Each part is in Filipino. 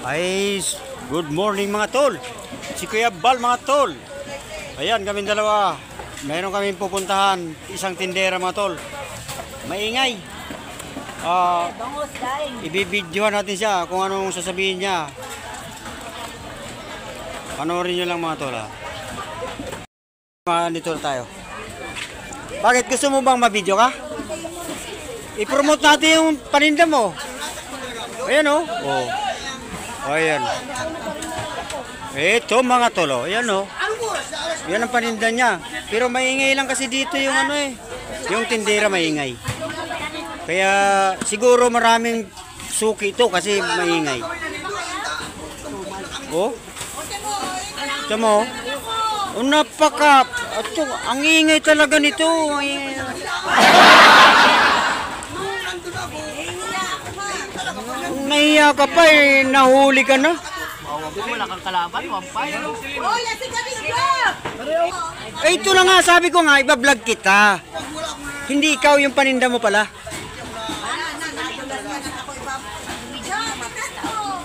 Ay, good morning mga tol. Si Kuya Bal mga tol. Ayan, kami dalawa. Mayroon kami pupuntahan. Isang tindera mga tol. Maingay. Ibibidyohan natin siya kung anong sasabihin niya. Panoorin nyo lang mga tol. Dito tayo. Bakit gusto mo bang mabidyo ka? I-promote natin yung paninda mo. Ayan o. Oh. Ayan. Ito mga tolo. Ayan o. Yan ang paninda niya. Pero maingay lang kasi dito yung ano eh. Yung tindera maingay. Kaya siguro maraming suki ito kasi maingay. Oh. Ito mo. Oh, napaka. Ito, ang ingay talaga nito. Nahiya ka pa eh, nahuli ka na. Wala kang kalaban, wampay. Eh ito na nga, sabi ko nga, iba-vlog kita. Hindi ikaw yung paninda mo pala.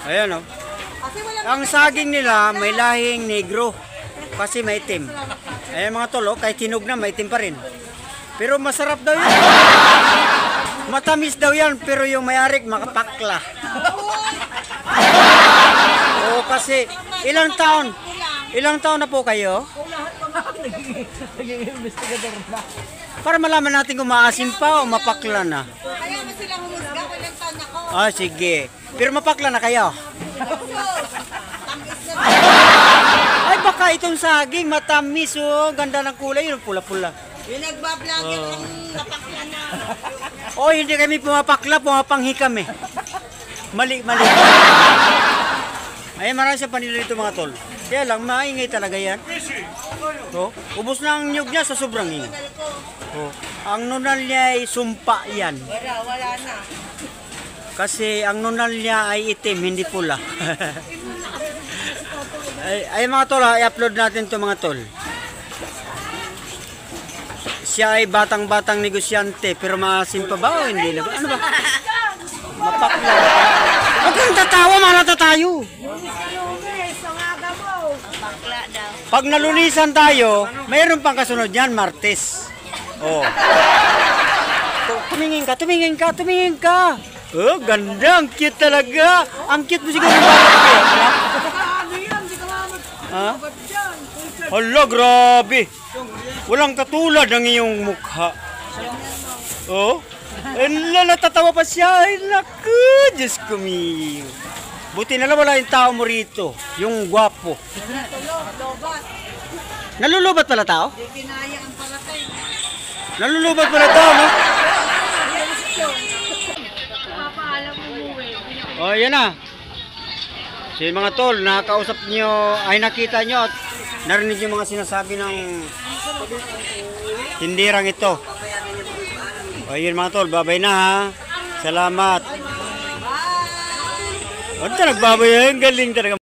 Ayan o. Ang saging nila may lahing negro. Kasi may itim. Ayan mga tolo, kahit hinog na, may itim pa rin. Pero masarap daw yun. Matamis daw yan, pero yung may-arik makapakla. Oo, kasi ilang taon na po kayo? Nag-i-investigador na. Para malaman natin kung maasim pa o mapakla na. Kaya mo silang humusga kung ilang taon ako. Ah, sige. Pero mapakla na kayo? Ay, baka itong saging matamis oh. Ganda ng kulay, yung pula-pula. Yung nagbablog yung napakla na. Oh, hindi kami pumapakla, pumapanghi kami. Mali. Ay, marami sa panila dito mga tol. Kaya lang, maingay talaga yan. So, ubos na ang nyug niya sa sobrang ingay. Oh, ang nunal niya ay sumpa yan. Wala na. Kasi ang nunal niya ay itim, hindi pula. ay mga tol, i-upload natin to mga tol. Siya ay batang-batang negosyante, pero maasim pa ba o hindi na ba? Ano ba? Mapakla. Huwag kang tatawa, malata tayo. Pag nalunisan tayo, mayroon pang kasunod yan, Martes. Oh. Tumingin ka. Oh, ganda, ang cute talaga. Ang cute mo siguro ng bata ko. Ha? Hala, grabe. Walang katulad ng iyong mukha. Oh? Natatawa pa siya. Ay, naku, Diyos ko miyo. Buti na lang wala yung tao mo rito. Yung gwapo. Nalulubat pala tao? Nalulubat pala tao, no? Oh, yan na. So yung mga tol, nakakausap nyo, ay nakita nyo at narinig yung mga sinasabi ng tindirang ito. O yun mga tol, babay na ha. Salamat. Huwag ka nagbabay, ang galing talaga.